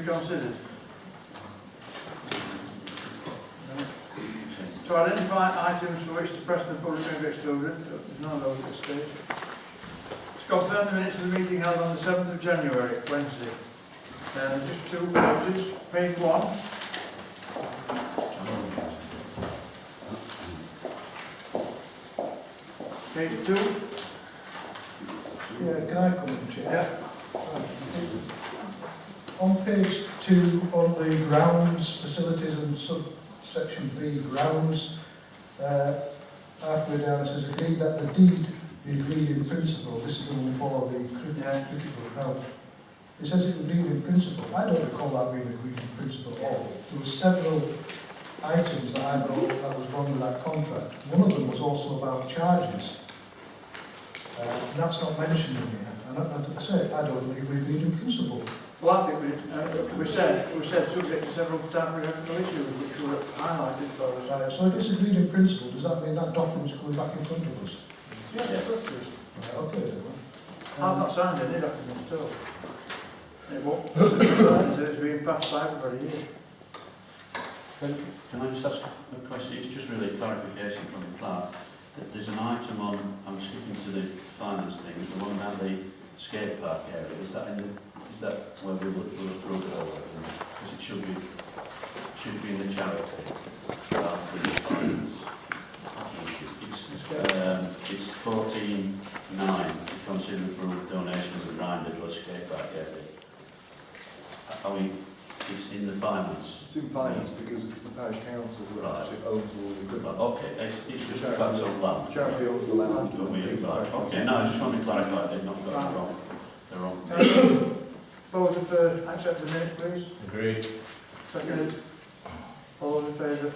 considered? No. To identify items for which the press and the public may be excluded, there's none of those at this stage. To confirm the minutes of the meeting held on the 7th of January, Wednesday. Just two pages. Page 1. Page 2. Yeah, can I come in, Chair? Yeah. On page 2, on the grounds, facilities and subsection B, grounds, halfway down it says agreed that the deed be agreed in principle. This is the one for the critical account. It says it agreed in principle. I don't recall that being agreed in principle at all. There were several items that I brought that was wrong with that contract. One of them was also about charges. And that's not mentioned in here. And I say, I don't believe we agreed in principle. Well, I think we said subject to several typographical issues which were highlighted for us. Right, so if it's agreed in principle, does that mean that document's coming back in front of us? Yeah, of course it is. Right, okay then. I've not signed any documents at all. It won't be signed until it's being passed by everybody here. Can I just ask a question? It's just really a clarification from the clerk. There's an item on, I'm skipping to the finance thing, the one about the skate park area. Is that where we will approve it over? Because it should be in the charity rather than the finance. It's 14.9 to consider approve donation of the grinder for skate park area. It's in the finance. It's in finance because it's the parish council who Right. actually owns all the equipment. Okay, it's just about some land. Charity owns the land. Okay, no, I just want to clarify, they've not got it wrong. They're wrong. Proposal for accept the minutes, please. Agreed. Seconded. All those in favour?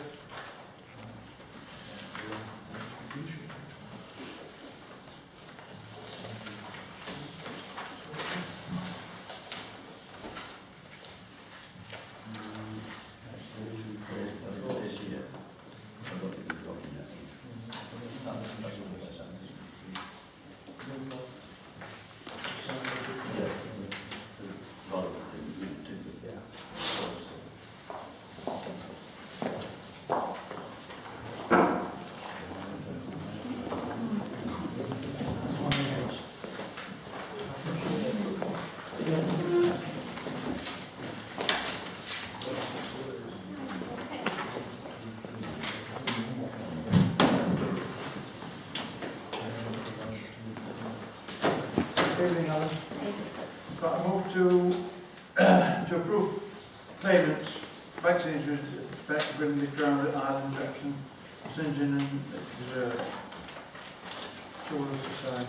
Evening, Alan. Got a move to approve payments, bank signatures, back to bring the ground at Island Jackson, St. John and Reserve. Two of us to sign.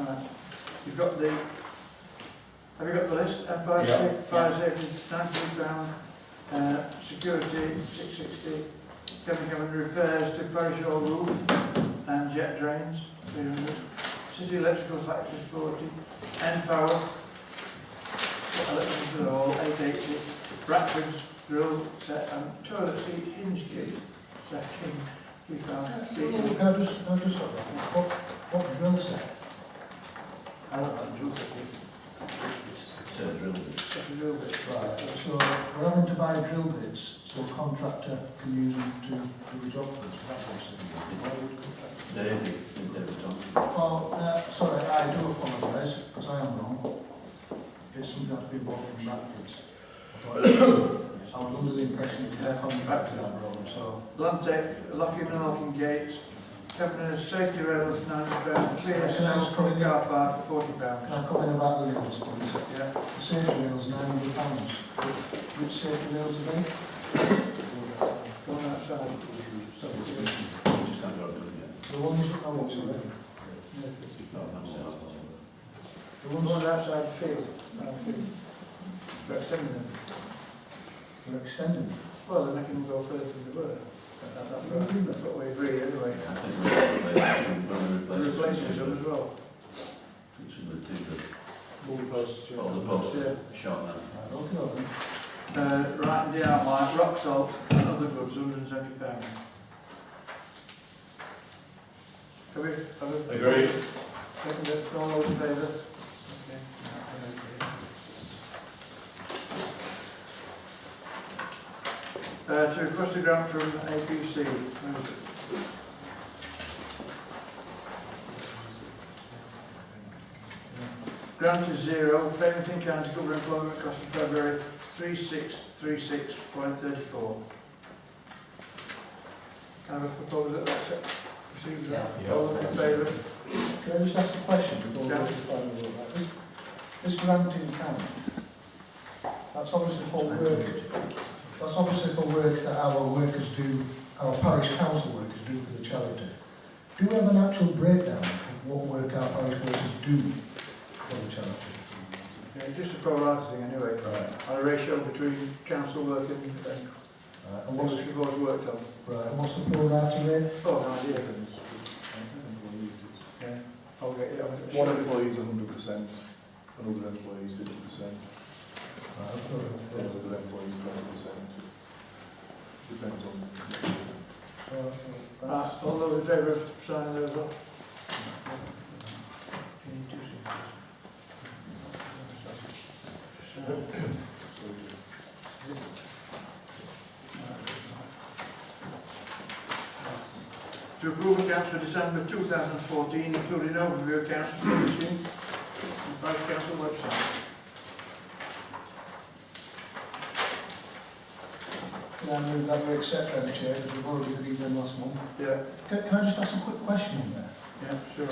Right. You've got the. Have you got the list? Fire safety, £90, security, 660, cabin repairs to parish hall roof and jet drains, 300. City electrical factors 40, N power, electrical for the hall 880, Bradford's drill set and toilet seat hinge kit setting 3,000. Can I just stop that? What drill set? I don't know, drill set. It's a drill bit. It's a drill bit. Right, so we're having to buy drill bits so a contractor can use them to do the job for us. That's what's sorry, I do apologise, because I am wrong. It's something that's been bought from Bradford's. I was under the impression that their contractor that road, so... Lantec, locking and unlocking gates, cabinets, safety rails £90, clear Can I snow just from come the in? car park Can £40. I come in about the rails, please? Yeah. The safety rails, £900. Which safety rails are they? Go on outside. Just haven't got it yet. The ones, oh, sorry. No, that's it. The The ones ones outside the field. We're extending them. we're extending. Well, they're making them go further than they were. That's what we agree anyway. I think we're Replacing them as well. All the posts. All the posts Yeah. short now. Right, okay, then. Writing the outline, rock salt and other goods, £170. Can we have a... Agreed. Second, all those in favour? Okay. To request a grant from APC. Grant is zero, payment in kind to cover employment costs for February 3636.34. Can I have a proposal that that's received that? Yeah. All those in favour? Can I just ask a question before we Yeah. go to the final vote? This grant in kind, that's obviously for work. That's obviously for work that our workers do, our parish council workers do for the charity. Do we have an actual breakdown of what work our parish workers do for the charity? Yeah, just a pro rata thing anyway. Right. On a ratio between council work and And what's what's, the board's worked on. right, and what's the pro rata rate? Oh, no idea. Yeah. I'll get it. One employee is 100%, another employee is 50%, Right, I've got it. another employee is 20%. Depends on. All those in favour of signing those up? You need two signatures. To approve accounts for December 2014, including overview accounts for publishing on the Parish Council website. Can I move that we accept them, Chair, because we've already agreed them last month? Yeah, Can I just ask a quick question in there? yeah, sure.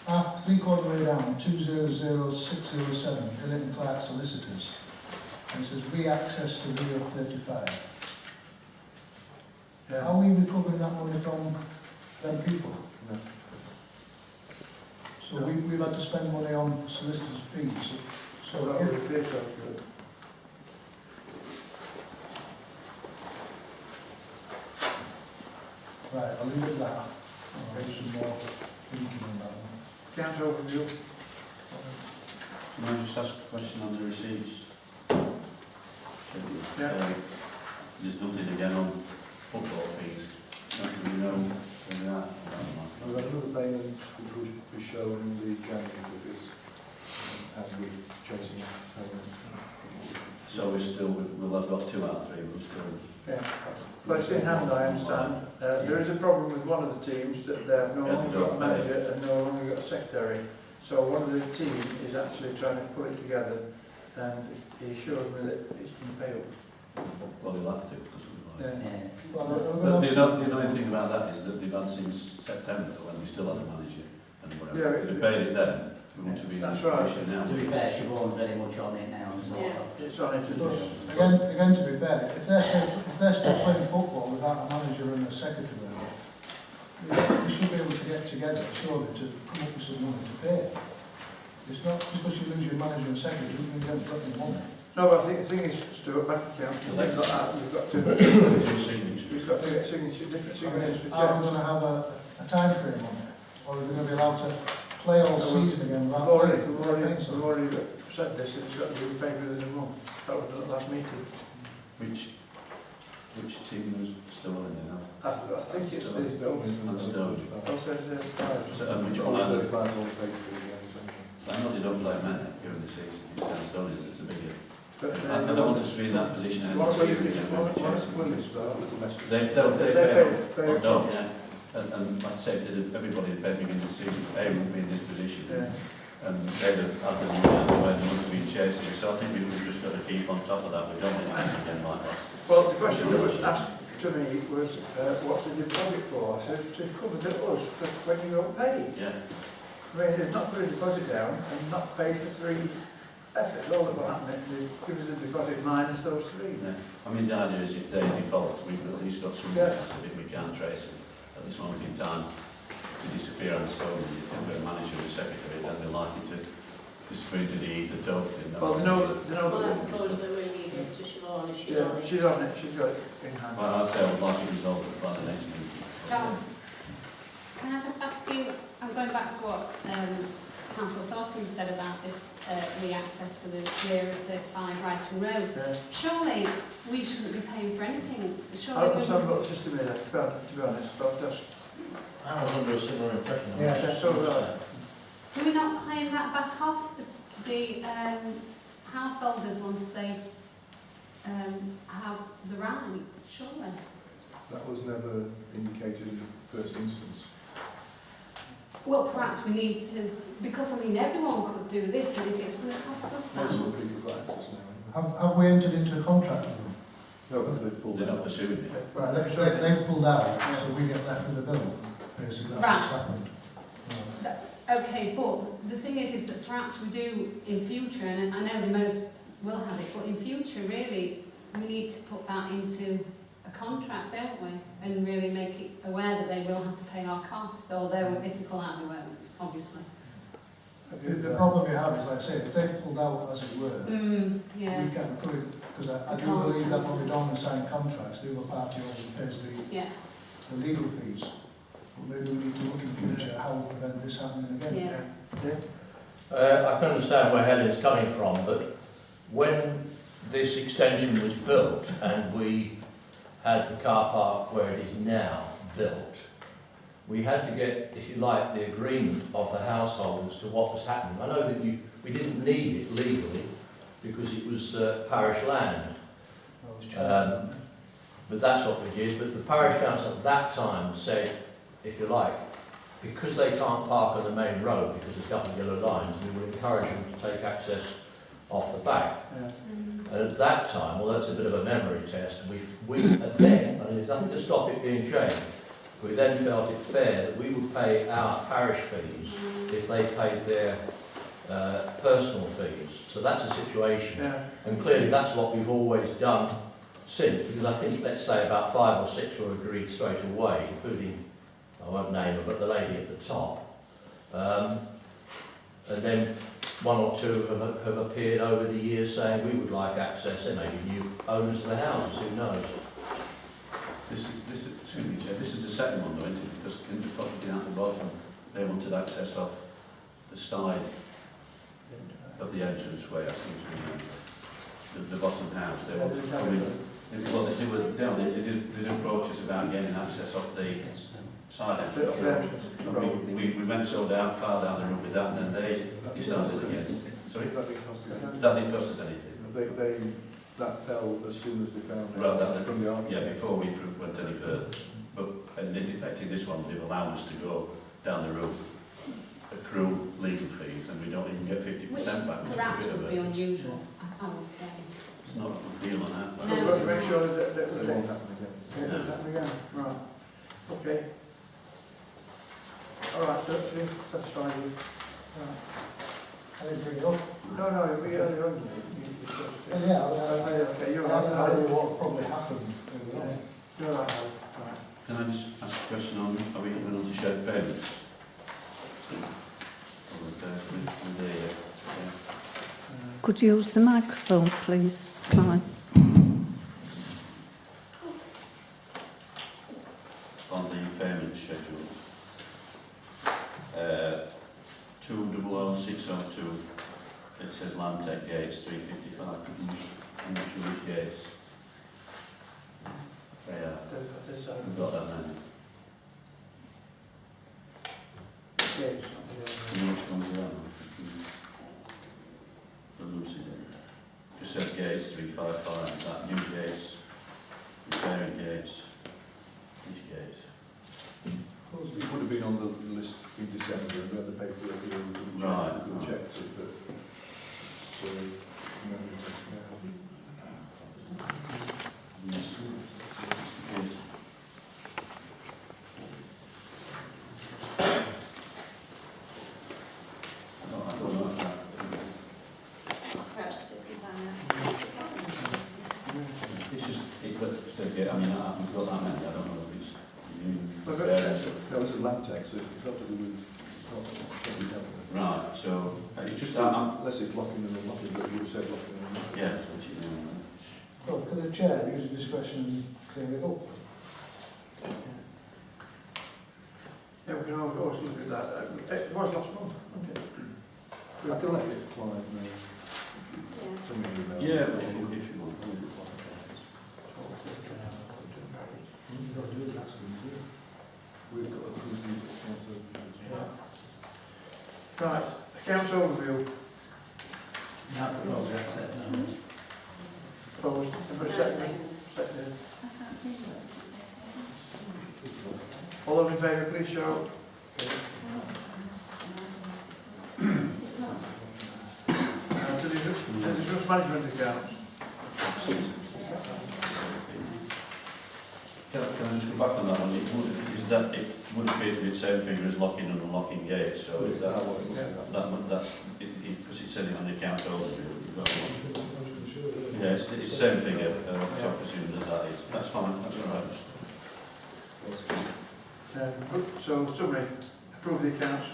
Half, 3/4 way down, 200607, Billett and Clark Solicitors. And it says re-access to Rio 35. Yeah. Are we recovering that money from them people? No. So we've had to spend money on solicitors' fees. So So that if, was a case of good. right, I'll leave it at that. I'll do some more thinking on that one. Council overview. Can I just ask a question on the receipts? Yeah. There's nothing again on football fees. Don't really know where they are. We had another payment which was shown in the January figures, and we're chasing that payment. So we'll have got 2 out of 3, but still. Yeah. But it's in hand, I understand. There is a problem with one of the teams that they have no Yeah, longer got a manager and no longer got a secretary. So one of the team is actually trying to put it together, and he assures me that it's been paid. Well, we'll have to, because we've Yeah. Well, But the only thing about that is that they've had since September, when we still had a manager and whatever. Yeah, If they paid it then, we want to be in That's this right. position now. To be fair, Siobhan's very much on it now as well. It's on it. But again, to be fair, if they're still playing football without a manager and a secretary, you should be able to get together, surely, to come up with some money to pay. It's not because you lose your manager and secretary, you haven't got any money. No, but I think the thing is, Stuart, back account, you've got that, you've got to, 2 signatures. you've got to get signatures, different signatures for Are we checks. going to have a time frame on it? Or are we going to be allowed to play all season again We've without already, playing? we've already said this, it's got to be paid within a month. That was the last meeting. Which team was still on it now? I think it's this, And Stone. also the Parish. So, which All one? 35 is all paid for the end. I know they don't play men during the season. It's Anston Parish, it's a bigger. But, I don't want us to be in that position. One of They don't, yeah. And like I said, if everybody had paid beginning of the season, they wouldn't be in this position. Yeah. And they'd have had the money out of the way they would have been chasing. So I think we've just got to keep on top of that. We don't want it to happen again like this. Well, the question that was asked to me was, what's the deposit for? I said, to cover the us for when you don't pay. Yeah. I mean, they've not put a deposit down and not paid for 3 efforts. All that will happen is they give us a deposit minus those 3. Yeah. I mean, the idea is if they default, we've at least got some Yeah. if we can't trace them at this moment in time to disappear on stone. If you've got a manager and a secretary, then they're likely to disappear into the ether token. Well, they know that, Well, I propose that we leave it to Siobhan if she's on yeah, it. she's on it, she's got it in hand. Well, I'd say I would like to resolve it by the next meeting. John, can I just ask you, I'm going back to what Councillor Thornton said about this re-access to the rear of the 5 Brighton Road. Yeah. Surely we shouldn't be paying for anything. I Surely don't we understand what the system is, to be honest, but that's, I was under a similar impression. Yeah, that's all right. do we not claim that back off the householders once they have the right, surely. That was never indicated in the first instance. Well, perhaps we need to, because I mean, everyone could do this, and if it's going to cost us Most that. of the people got access now. Have we entered into a contract with them? No, because they pulled They're it not out. pursuing it. Right, they've pulled out, so we get left with a bill. Basically, that's what's happened. Okay, but the thing is that perhaps we do in future, and I know the most will have it, but in future, really, we need to put that into a contract, don't we? And really make it aware that they will have to pay our costs, although if they pull out, they won't, obviously. The problem you have is, like I say, if they've pulled out, as it were, Yeah, we can't cover it, because I do Can't. believe that when we don't sign contracts, the other party always pays yeah, the legal fees. But maybe we need to look in future at how we prevent this happening again. yeah. I can understand where Helen's coming from, but when this extension was built and we had the car park where it is now built, we had to get, if you like, the agreement of the household as to what was happening. I know that we didn't need it legally because it was parish land, but that's what we did. But the parish council at that time said, if you like, because they can't park on the main road because of a couple of yellow lines, we would encourage them to take access off the back. And at that time, well, that's a bit of a memory test, we then, and there's nothing to stop it being changed, we then felt it fair that we would pay our parish fees if they paid their personal fees. So that's the situation. Yeah. And clearly that's what we've always done since, because I think, let's say, about 5 or 6 were agreed straight away, including, I won't name her, but the lady at the top. And then 1 or 2 have appeared over the years saying we would like access. There may be new owners of the houses, who knows? Excuse me, Chair, this is the second one though, isn't it? Because in the property at the bottom, they wanted access off the side of the entrance way, I seem to remember. The bottom house, they wanted to come in. Well, they did approach us about gaining access off the side entrance. We went so far down the road with that, and then they decided against. Sorry? That didn't cost us anything. That didn't cost us anything. That fell as soon as they found Right, out from the Yeah, architect. before we went any further. But in effect, this one, they've allowed us to go down the road, accrue legal fees, and we don't even get 50% back, which Perhaps is a bit would of be a... unusual, I would say. It's not a good deal on that. So we've got to make sure that It we won't take happen again. it doesn't happen again. Right. Okay. All right, so you satisfied with? Right. I didn't bring it up. No, we earlier on you discussed it. Yeah, Okay, you're I don't right. know what probably happened. You're right. Right. Can I just ask a question on, are we going on to shared payments? Could you use the microphone, please, Clive? On the payment schedule. 200602, it says Landtech Gates 355. How much are these gates? They are. We've got that now. Yes. How much one's that? The Lucy then. Just said gates 355. Is that new gates? Repairing gates? Which gates? It would have been on the list in December, and we had the paperwork here, we could have Right. checked it, but it's memory test now. Yes. No, I don't know that. Perhaps if you find out. It's just, I mean, I've got that many, I don't know if it's But new. That was a Landtech, so it's not to do with, it's not what we dealt with. Right, so, it's just, Unless it's locking and unlocking, but you would have said locking and unlocking. yeah, that's what you know. Well, could the chair use the discretion and clear it up? Yeah, we can always look at that. It was last month, wasn't it? I can let it Clive know. Yeah. Send me an email. Yeah, if you want. You've got to do it, that's what you do. We've got a review of council. Right, accounts overview. No, accept, no. Opposed? All those in favour, please show. To the resource management accounts. Can I just go back on that one? It would appear to be the same figure as locking and unlocking gates, so is that what that's, because it says it on the account overview. Yeah, it's the same figure, so I presume that's fine, that's all right. So, summary, approve the accounts.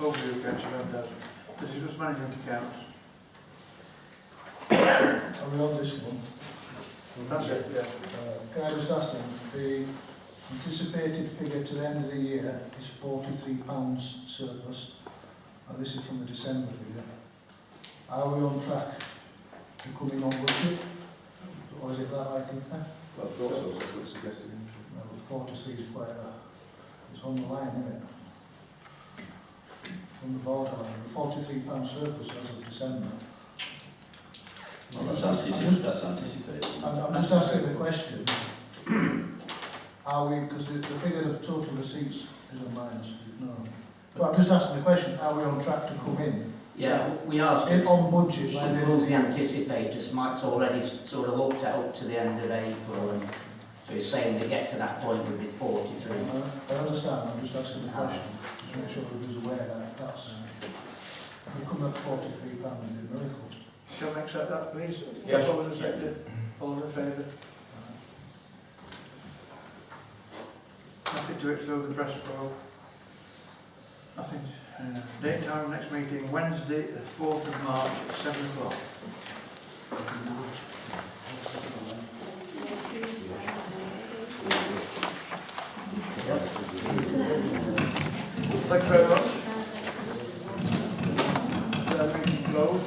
Overview accounts, about that. The resource management accounts. Are we on this one? That's it, yeah. Can I just ask them, the anticipated figure to the end of the year is £43 surplus, and this is from the December figure. Are we on track to come in on budget, or is it that likely? Well, I thought so, that's what it's suggested. No, but 43 is quite it's on the line, isn't it? On the borderline, the £43 surplus as of December. Well, that's anticipated. I'm just asking the question, are we, because the figure of total receipts is a minus, no. But I'm just asking the question, are we on track to come in? Yeah, we are. On budget? It includes the anticipators. Mike's already sort of looked at up to the end of April, and so he's saying to get to that point would be 43. I understand, I'm just asking the question, just make sure everybody's aware that that's, if we come at £43, it'd be a miracle. Can we accept that, please? Yes. All those accepted? All in favour? Nothing to exclude the press for. Nothing. Date and time of next meeting, Wednesday, the 4th of March at 7 o'clock. Thank you very much. Meeting closed.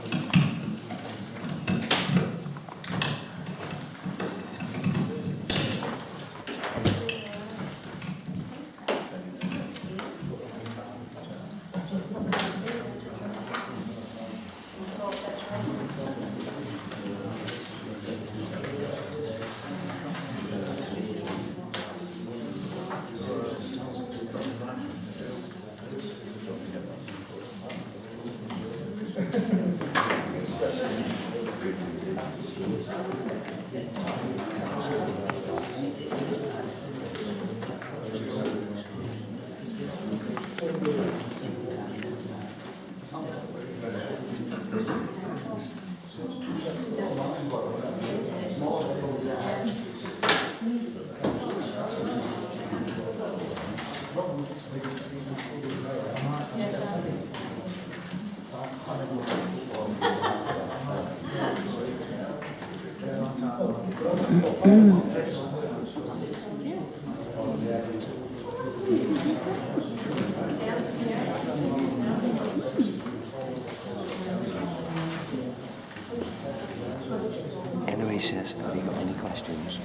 Anyway, says, have you got any questions?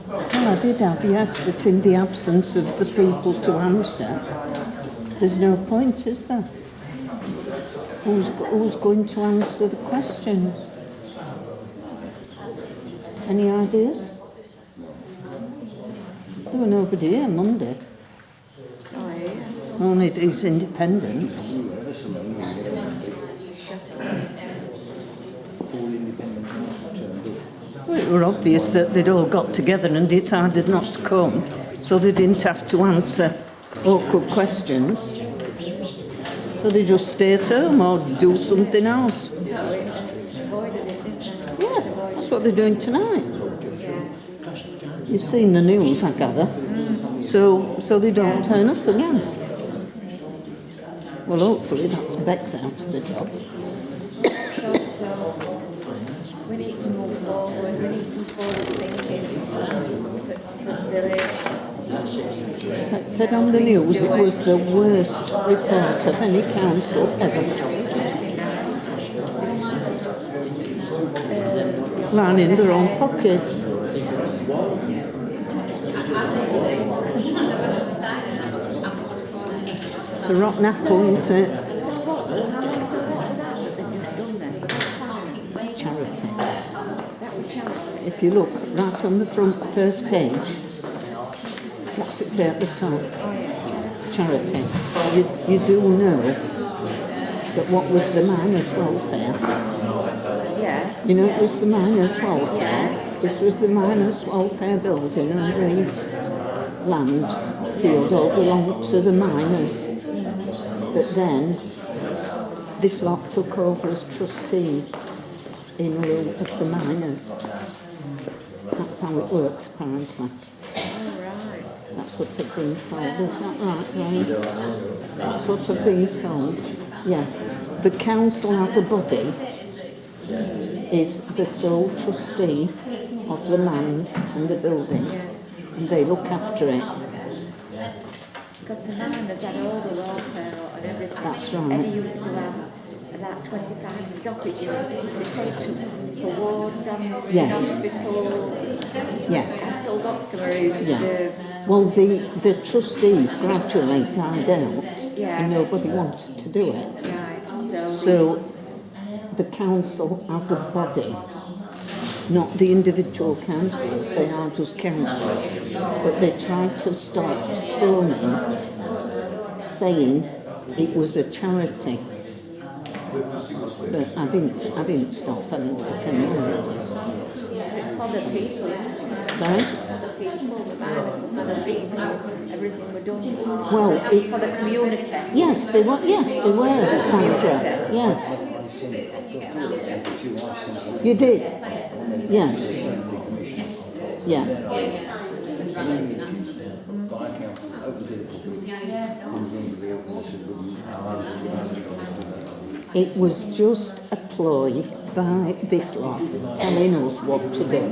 Well, I did have, yes, but in the absence of the people to answer, there's no point, is there? Who's going to answer the questions? Any ideas? There were nobody here Monday. Only these independents. Well, it were obvious that they'd all got together and decided not to come, so they didn't have to answer awkward questions. So they just stay at home or do something else. Yeah, that's what they're doing tonight. You've seen the news, I gather. So they don't turn up again. Well, hopefully that's Beck's out of the job. We need to move forward, we need some forward thinking for the village. Said on the news it was the worst report of any council ever. Lining their own pockets. It's a rotten apple, isn't it? Charity. if you look right on the front first page, what's it say at the top? Charity. You do know that what was the miners' welfare? Yeah. You know, it was the miners' welfare. This was the miners' welfare building, and the land field all belonged to the miners. But then, this lot took over as trustees in lieu of the miners. That's how it works, apparently. That's what I've been told. Is that right, Ray? That's what I've been told. Yes. The council as a body is the sole trustee of the land and the building, and they look after it. Because the miners had all the welfare and everything. That's right. And he used to have about 25 stoppages. He used to take them for wards and Yes. hospitals. Yes. I still got some of his. Yes. Well, the trustees gradually died out, Yeah. and nobody wanted to do it. Right. So the council as a body, not the individual councils, they are just councils, but they tried to stop filming saying it was a charity. But I didn't stop, I didn't take any notice. It's for the people. Sorry? The people, the miners, for the people, everything were done. Well, it, For the community. yes, they were, Sandra, yes. You did? Yes. Yeah. It was just a ploy by this lot telling us what to do.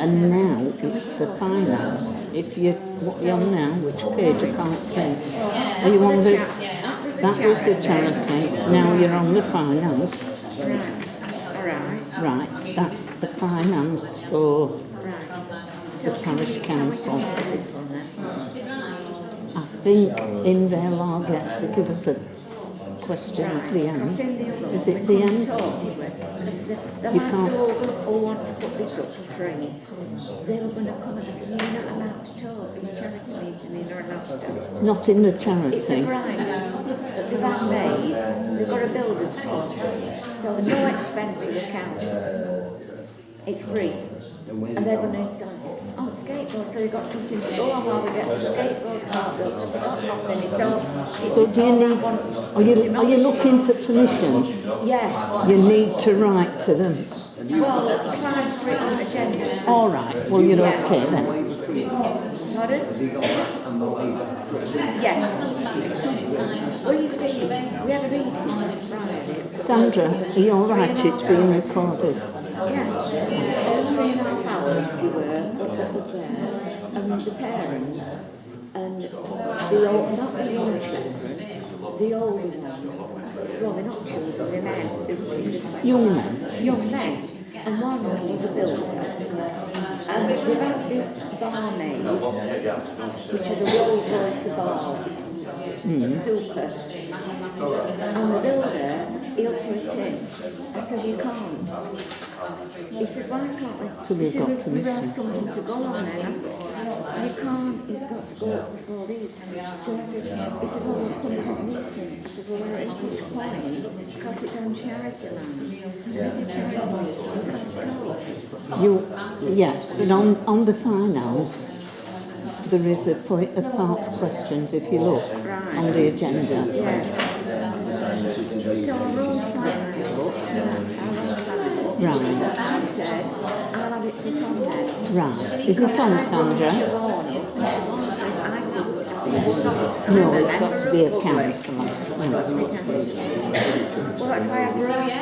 And now it's the finance. If you, what you're on now, which page I can't see. Are you on the, that was the charity, now you're on the finance. Right, that's the finance for the parish council. I think in their largesse they give us a question at the end. Is it the end? You can't. All want to put this up for free. They were going to come and say, you're not allowed to talk in the charity meeting, you're not allowed to talk. Not in the It's a charity. grant that they've had made, they've got a builder to pay, so there's no expense in the council. It's free. And they're going to install skateboard, so they've got something to go on while we get the skateboard park built. So do you need, are you looking for permission? Yes. You need to write to them. Well, try and put it on the agenda. All right, well you're okay then. Pardon? Yes. Well, you see, we had a meeting on Friday. Sandra, are you all right? It's being recorded. Yes. 3.5 hours we were up there, and the parents, and the old, not the young children, the older ones, well, they're not children, they're men, Young men. young men, and one was a builder, and they've had this barmaid, which is a Rolls Royce of bars, super, and the builder, he'll put it in. I said, you can't. He said, why can't we? So we've got We've permission. got something to go on then. I said, you can't, it's got to go up before these. So I said, he said, well, we'll come to the meeting. He said, well, we're at this point, because it's on charity land. It's a charity land. Yeah, but on the finance, there is a part of questions, if you look, on the agenda. Yeah. So I wrote finance. Right. I said, I'll have it put on there. Right. Is it on, Sandra? No, it's got to be a councillor. Well, that's why I wrote it.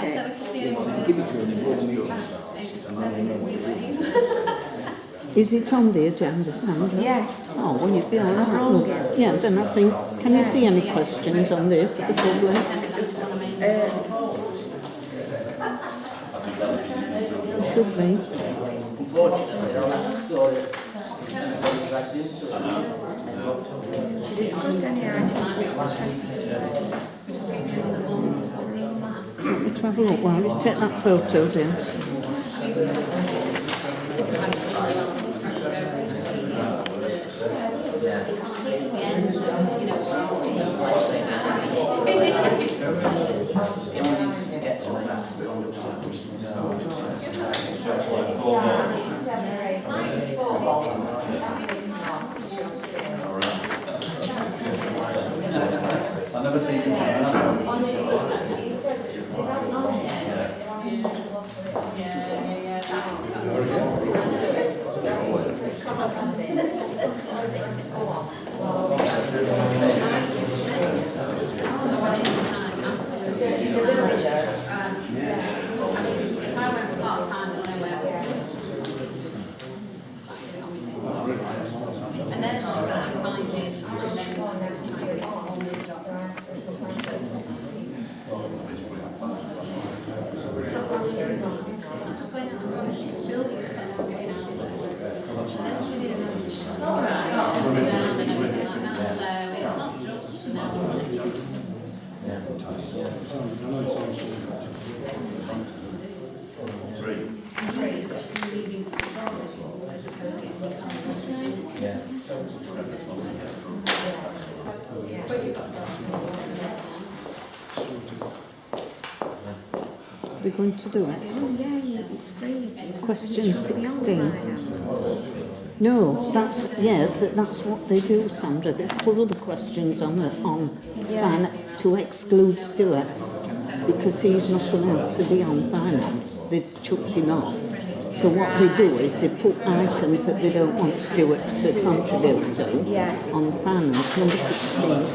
Is it on the agenda, Sandra? Yes. Oh, well, you'd be all right. Look, yeah, then I think, can you see any questions on this for the public? Should be. Unfortunately, that's I know. To discuss any items Let's have a look while you take that photo down. I've never seen it. If I went part-time, there's no way I would do it. And then I find it, and then it's not just going out, it's building yourself and getting out. Then it's really a nice to down and everything like that, so it's not just, Three. Yeah. We're going to do it. Question 16. No, that's what they do, Sandra. They put other questions on to exclude Stuart because he's not allowed to be on finance. They've chucked him off. So what they do is they put items that they don't want Stuart to contribute to on finance. Number 16.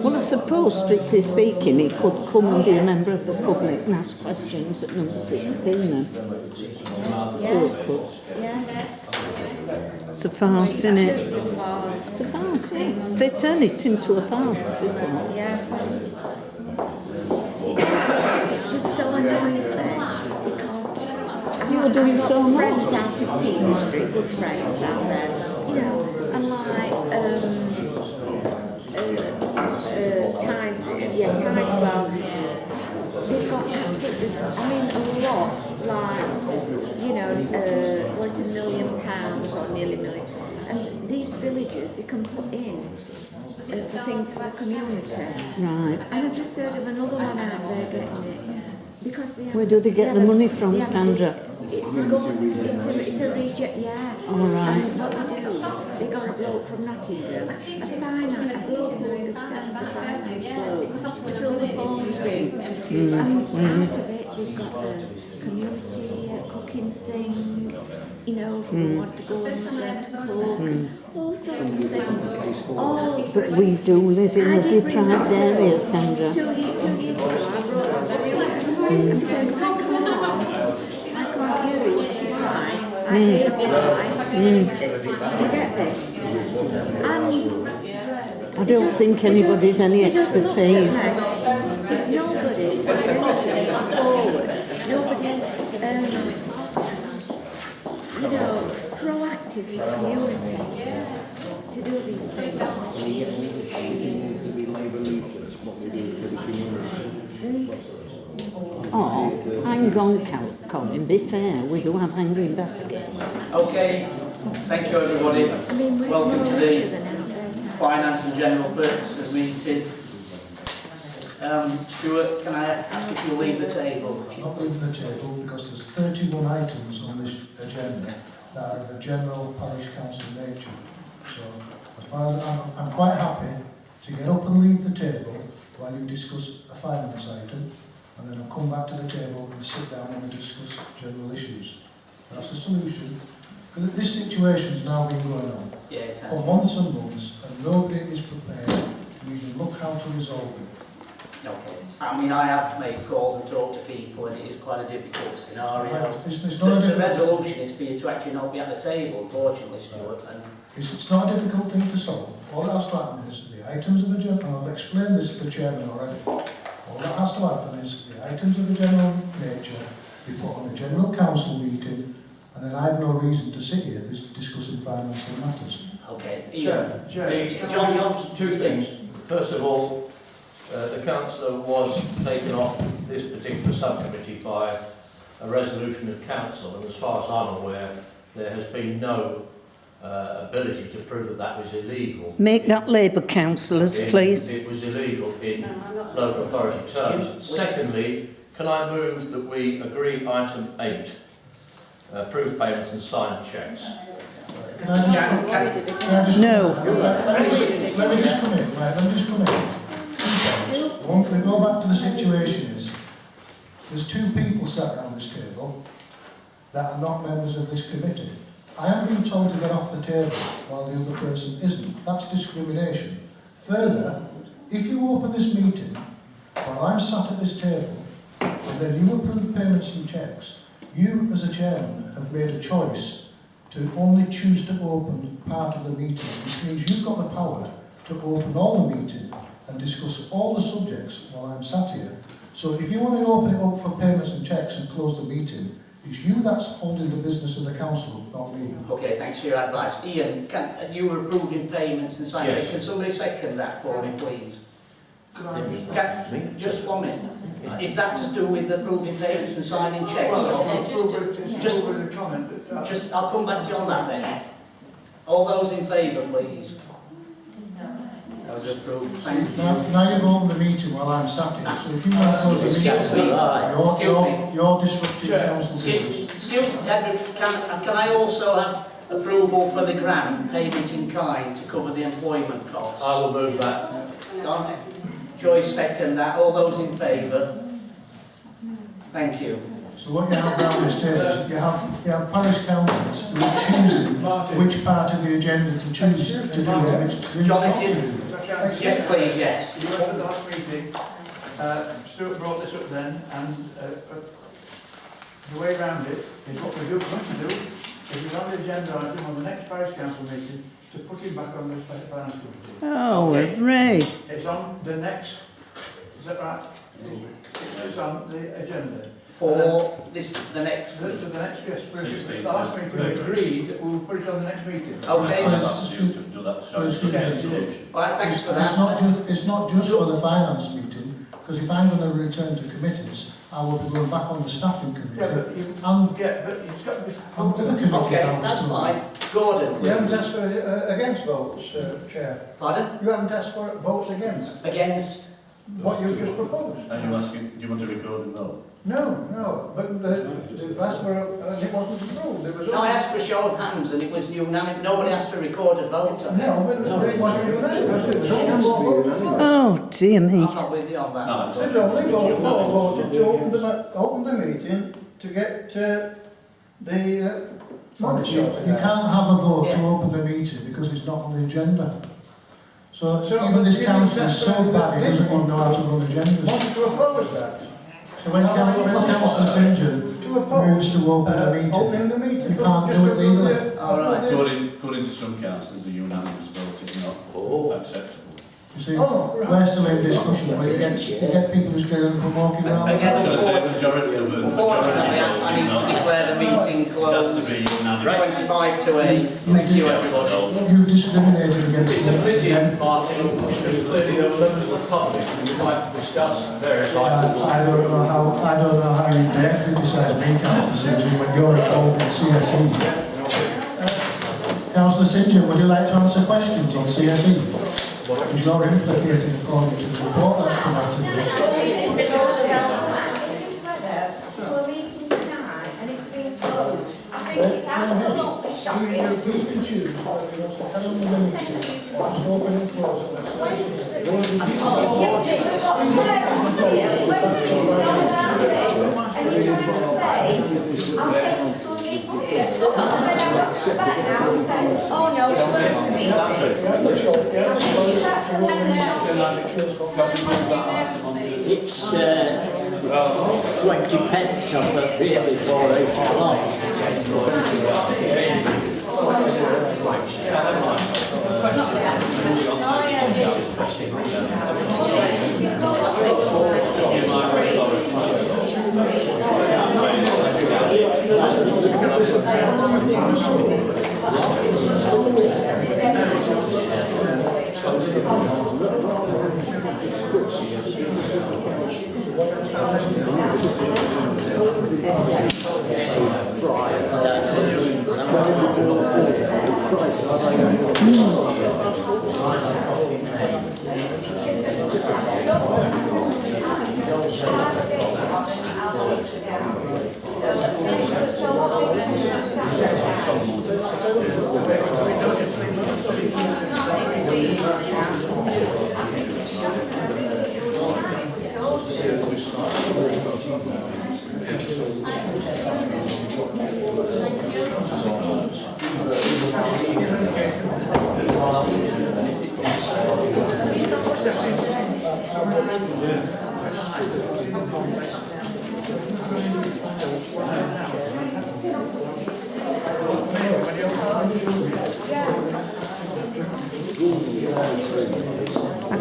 Well, I suppose, strictly speaking, he could come and be a member of the public and ask questions at number 16 then. Stuart could. It's a farce, isn't it? It's a farce, yeah. They turn it into a farce, this one. Yeah. Just so annoying because You're doing so much. friends out of Peter Street, good friends out there, you know, and like times, well, they've got absolutely, I mean, a lot, like, you know, what, £1 million or nearly £1 million, and these villages, they can put in things for the community. Right. And I've just heard of another one out there getting it. Because they have, Where do they get the money from, Sandra? It's a reject, yeah. All right. And what they do, they got a bloke from Nottingham, a finance, a bloke who understands the finance, they fill the forms in, and out of it they've got the community cooking thing, you know, if you want to go and cook, all sorts of things. Oh, But we do live in a deprived area, Sandra. 2 years ago, I brought and says, come on, I can't hear you, it's fine. I hear to get this. And I don't think anybody's any expertise. there's nobody forward, nobody, you know, proactive in the community to do these things. Oh, hang on, Colin, be fair, we do have hanging baskets. Okay, thank you everybody. I mean, we're Welcome more to richer the than out there. Finance and General Purposes meeting. Stuart, can I ask if you'll leave the table? I'm not leaving the table because there's 31 items on this agenda that are of a general parish council nature. So, as far as I'm quite happy to get up and leave the table while you discuss a finance item, and then I'll come back to the table and sit down and discuss general issues. That's the solution. Because this situation's now been going on Yeah, for months and months, and nobody is prepared to even look how to resolve it. okay. I mean, I have made calls and talked to people, and it is quite a difficult scenario. It's not a The difficult, resolution is for you to actually not be at the table, unfortunately, Stuart. And it's not a difficult thing to solve. All that has to happen is the items of the general, and I've explained this to the chairman already. All that has to happen is the items of the general nature be put on a general council meeting and then I have no reason to sit here discussing financial matters. Okay, John, two things. First of all, the councillor was taken off this particular subcommittee by a resolution of council, and as far as I'm aware, there has been no ability to prove that that was illegal. Make that Labour councillors, please. It was illegal in local authority terms. Secondly, can I move that we agree item 8, approve payments and sign cheques? Can I just No. Let me just come in, right, let me just come in. One, we go back to the situation is, there's two people sat around this table that are not members of this committee. I am being told to get off the table while the other person isn't. That's discrimination. Further, if you open this meeting while I'm sat at this table and then you approve payments and cheques, you as a chairman have made a choice to only choose to open part of the meeting, which means you've got the power to open all the meeting and discuss all the subjects while I'm sat here. So if you want to open it up for payments and cheques and close the meeting, it's you that's holding the business of the council, not me. Okay, thanks for your advice. Ian, you were approving payments and signing. Yes. Can somebody second that for me, please? Just 1 minute. Is that to do with approving payments and signing cheques? I'll come back to you on that then. All those in favour, please. Those approved. Thank you. Now you've opened the meeting while I'm sat here, so if you want to close the meeting, you're disrupting the council business. Excuse me, Edward, can I also have approval for the grant, payment in kind, to cover the employment costs? I will move that. Joyce second that. All those in favour? Thank you. So what you have around this table is you have parish councillors who are choosing which part of the agenda to choose to do and which to John, not if you... do. Yes, please, yes. You were at the last meeting, Stuart brought this up then, and the way around it is what we're going to do, is we're on the agenda item on the next parish council meeting to put him back on the finance committee. Oh, Okay. hooray. It's on the next, is that right? It's on the agenda. For this, the next... So the next, yes, the 16th. last meeting we agreed that we'll put it on the next meeting. Okay. I've asked you to do that, so it's Yes. a solution. All right, thanks for It's not just for the finance meeting, because if I'm going to return to committees, I will be going back on the staffing committee. Yeah, but you, And but it's got to be... other committees Okay, I will that's still fine. Gordon, You haven't asked for against votes, Chair. pardon? You haven't asked for votes against Against? what you've just proposed. Are you asking, do you want to record it now? No, but they've asked for, and it wasn't approved. It was No, I asked for a show of hands and it was unanimous. Nobody asked for a recorded vote. No, but it wasn't unanimous. It was only four voted for. Oh, dear me. I'm not with you on that. No, It was only four voted to open the meeting to get the money You sorted can't out. have a vote to Yeah. open the meeting because it's not on the agenda. So So, even this you council didn't is so bad, it doesn't even know how to run agendas. Wanted to oppose that. So when Councillor St John To oppose moves to open the meeting, opening the meeting. you can't do it legally. All right. According to some councillors, a unanimous vote is not acceptable. You see, Oh, right. we're still in discussion where you get people who's going and walking around. Again, Should I say majority of the unfortunately, I need to declare the meeting It has to closed. be unanimous. 25 to 8. Thank you, everybody. You've discriminated against It's a pity, them. Martin, because clearly there were members of the public who would like to discuss various items. I don't know how you dare criticise me, Councillor St John, when you're involved in CSE. Councillor St John, would you like to answer questions on CSE? Because you're implicated according to the report that's come out today. You can choose whether you want to carry on with the meeting or just open and close it. Oh no, you won't to me. It's 20 pence up at really for 8 o'clock. I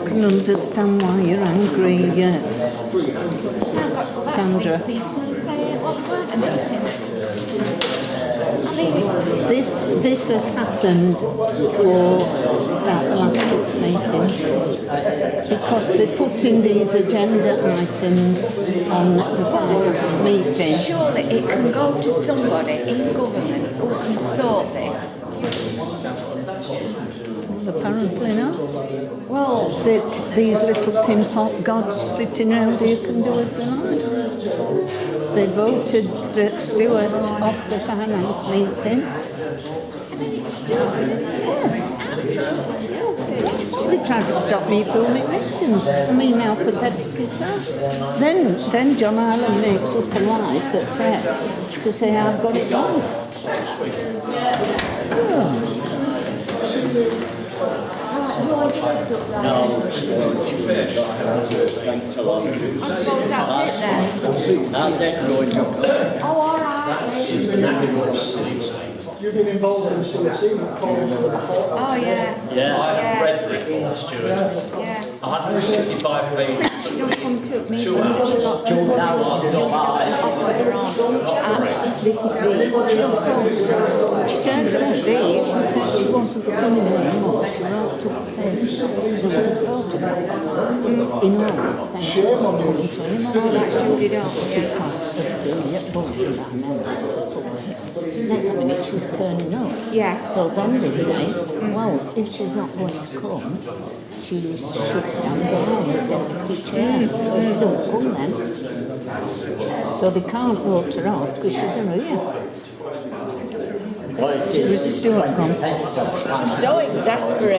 can understand why you're angry, Sandra. This has happened for that last meeting because they put in these agenda items on the finance meeting. Surely it can go to somebody in government who can sort this. Apparently not. Well, these little tin pot gods sitting around here can do as they like. They voted Stewart off the finance meeting. They tried to stop me filming meetings. I mean, how pathetic is that? Then John Ireland makes up a lie at press to say I've got it wrong. No, in fairness, I have to thank a lot. I suppose that's it then. That's it, going up. Oh, all right. You've been involved in the CSE, calling for the report. Oh, yeah. Yeah, I have Yeah. read the report, Stuart. Yeah. 165 pages. Don't come to me. 2 hours. Not put her on. This She wasn't coming anymore. She wrote to the face. There was a photograph in all. Shame on you. Oh, that's really don't. Because the vote that meant. Next minute she's turning up. Yeah. So then they say, well, if she's not going to come, she should stand down as deputy chair. So she don't come then. So they can't vote her off because she's in here. Well, it is. Stuart gone. I'm so exasperated.